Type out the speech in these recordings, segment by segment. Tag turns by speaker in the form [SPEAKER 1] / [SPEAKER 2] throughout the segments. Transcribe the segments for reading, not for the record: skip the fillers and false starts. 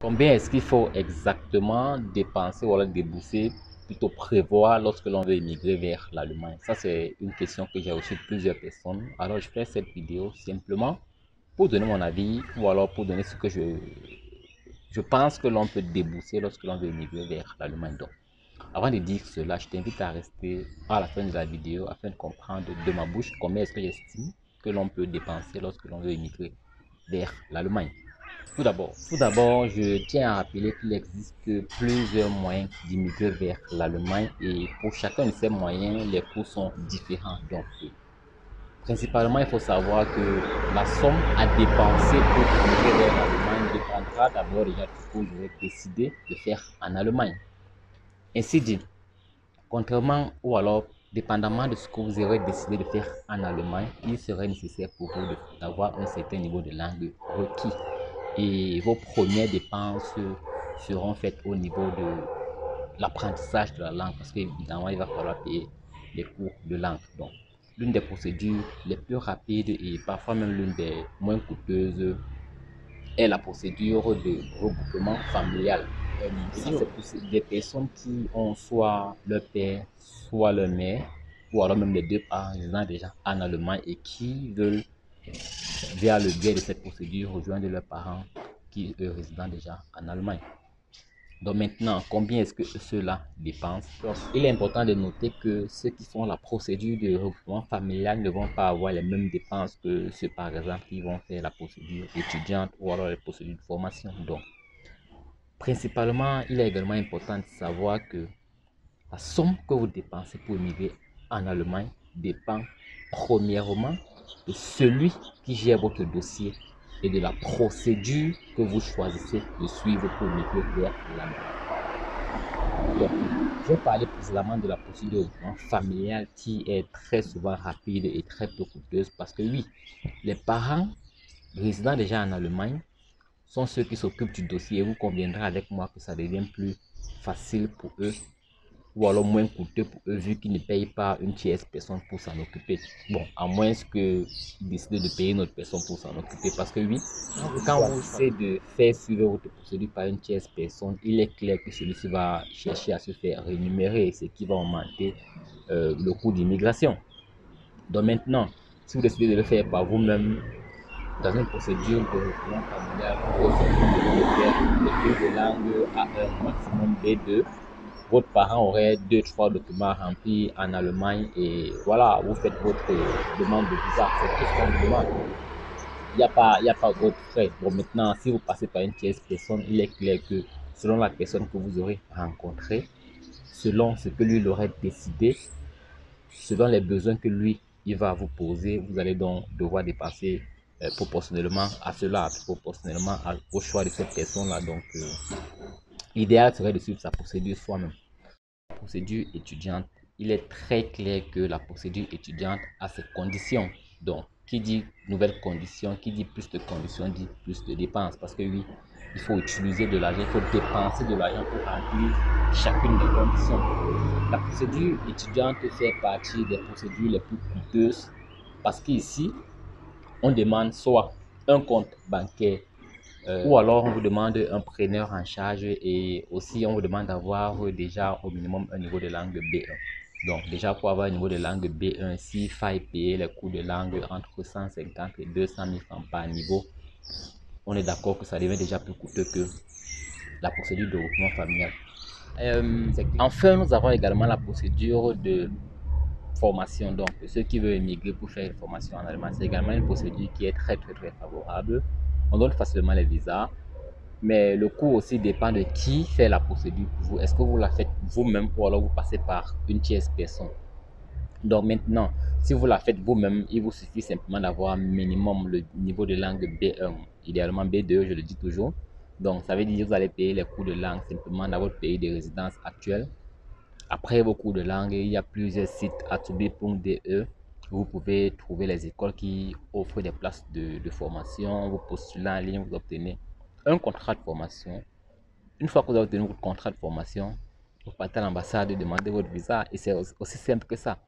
[SPEAKER 1] Combien est-ce qu'il faut exactement dépenser ou alors débourser, plutôt prévoir lorsque l'on veut immigrer vers l'Allemagne? Ça, c'est une question que j'ai reçue de plusieurs personnes. Alors, je fais cette vidéo simplement pour donner mon avis ou alors pour donner ce que je pense que l'on peut débourser lorsque l'on veut immigrer vers l'Allemagne. Donc, avant de dire cela, je t'invite à rester à la fin de la vidéo afin de comprendre de ma bouche combien est-ce que j'estime que l'on peut dépenser lorsque l'on veut immigrer vers l'Allemagne. Tout d'abord, je tiens à rappeler qu'il existe plusieurs moyens d'immigrer vers l'Allemagne et pour chacun de ces moyens, les coûts sont différents. Donc, principalement, il faut savoir que la somme à dépenser pour immigrer vers l'Allemagne dépendra d'abord déjà de ce que vous aurez décidé de faire en Allemagne. Ainsi dit, contrairement ou alors dépendamment de ce que vous aurez décidé de faire en Allemagne, il serait nécessaire pour vous d'avoir un certain niveau de langue requis. Et vos premières dépenses seront faites au niveau de l'apprentissage de la langue parce qu'évidemment, il va falloir payer les cours de langue. Donc, l'une des procédures les plus rapides et parfois même l'une des moins coûteuses est la procédure de regroupement familial. Et ça, c'est pour des personnes qui ont soit leur père, soit leur mère, ou alors même les deux parents résidant déjà en Allemagne et qui veulent, via le biais de cette procédure, rejoindre leurs parents qui, eux, résident déjà en Allemagne. Donc maintenant, combien est-ce que cela dépense? Donc, il est important de noter que ceux qui font la procédure de regroupement familial ne vont pas avoir les mêmes dépenses que ceux, par exemple, qui vont faire la procédure étudiante ou alors les procédures de formation. Donc, principalement, il est également important de savoir que la somme que vous dépensez pour immigrer en Allemagne dépend premièrement de celui qui gère votre dossier et de la procédure que vous choisissez de suivre pour immigrer vers l'Allemagne. Donc, je vais parler précisément de la procédure de recrutement familial qui est très souvent rapide et très peu coûteuse parce que oui, les parents résidant déjà en Allemagne sont ceux qui s'occupent du dossier et vous conviendrez avec moi que ça devient plus facile pour eux ou alors moins coûteux pour eux vu qu'ils ne payent pas une tierce personne pour s'en occuper. Bon, à moins qu'ils décident de payer une autre personne pour s'en occuper. Parce que oui, quand vous essayez de faire suivre votre procédure par une tierce personne, il est clair que celui-ci va chercher à se faire rémunérer, ce qui va augmenter le coût d'immigration. Donc maintenant, si vous décidez de le faire par vous-même, dans une procédure de recrutement familial, vous pouvez faire des cours de langue à un maximum B2. Votre parent aurait 2-3 documents remplis en Allemagne et voilà, vous faites votre demande de visa. C'est tout ce qu'on vous demande. Il y a pas d'autres frais. Bon, maintenant, si vous passez par une tierce personne, il est clair que selon la personne que vous aurez rencontrée, selon ce que lui il aurait décidé, selon les besoins que lui il va vous poser, vous allez donc devoir dépenser proportionnellement à cela, proportionnellement au choix de cette personne-là. Donc, l'idéal serait de suivre sa procédure soi-même. Procédure étudiante, il est très clair que la procédure étudiante a ses conditions. Donc, qui dit nouvelles conditions, qui dit plus de conditions, dit plus de dépenses. Parce que oui, il faut utiliser de l'argent, il faut dépenser de l'argent pour remplir chacune des conditions. La procédure étudiante fait partie des procédures les plus coûteuses parce qu'ici, on demande soit un compte bancaire ou alors on vous demande un preneur en charge et aussi on vous demande d'avoir déjà au minimum un niveau de langue B1. Donc déjà pour avoir un niveau de langue B1, s'il faille payer les cours de langue entre 150 et 200 000 francs par niveau, on est d'accord que ça devient déjà plus coûteux que la procédure de regroupement familial. Enfin, nous avons également la procédure de formation. Donc, ceux qui veulent émigrer pour faire une formation en Allemagne, c'est également une procédure qui est très favorable. On donne facilement les visas. Mais le coût aussi dépend de qui fait la procédure pour vous. Est-ce que vous la faites vous-même ou alors vous passez par une tierce personne? Donc maintenant, si vous la faites vous-même, il vous suffit simplement d'avoir minimum le niveau de langue B1, idéalement B2, je le dis toujours. Donc ça veut dire que vous allez payer les cours de langue simplement dans votre pays de résidence actuel. Après vos cours de langue, il y a plusieurs sites atubi.de. Vous pouvez trouver les écoles qui offrent des places de formation. Vous postulez en ligne, vous obtenez un contrat de formation. Une fois que vous avez obtenu votre contrat de formation, vous partez à l'ambassade et demandez votre visa et c'est aussi simple que ça.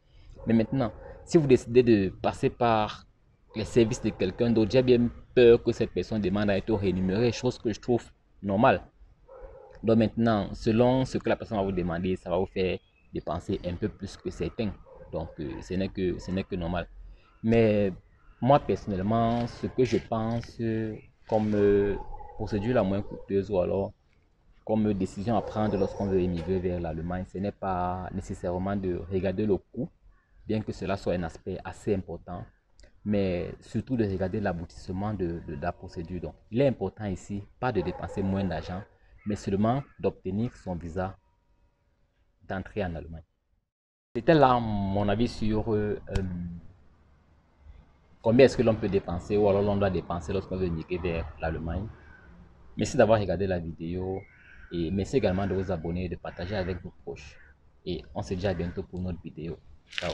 [SPEAKER 1] Mais maintenant, si vous décidez de passer par les services de quelqu'un d'autre, j'ai bien peur que cette personne demande à être rémunérée, chose que je trouve normal. Donc maintenant, selon ce que la personne va vous demander, ça va vous faire dépenser un peu plus que certains. Donc ce n'est que normal. Mais moi personnellement, ce que je pense comme procédure la moins coûteuse ou alors comme décision à prendre lorsqu'on veut émigrer vers l'Allemagne, ce n'est pas nécessairement de regarder le coût, bien que cela soit un aspect assez important, mais surtout de regarder l'aboutissement de la procédure. Donc, il est important ici, pas de dépenser moins d'argent, mais seulement d'obtenir son visa d'entrée en Allemagne. C'était là mon avis sur combien est-ce que l'on peut dépenser ou alors l'on doit dépenser lorsqu'on veut migrer vers l'Allemagne. Merci d'avoir regardé la vidéo et merci également de vous abonner et de partager avec vos proches. Et on se dit à bientôt pour une autre vidéo. Ciao.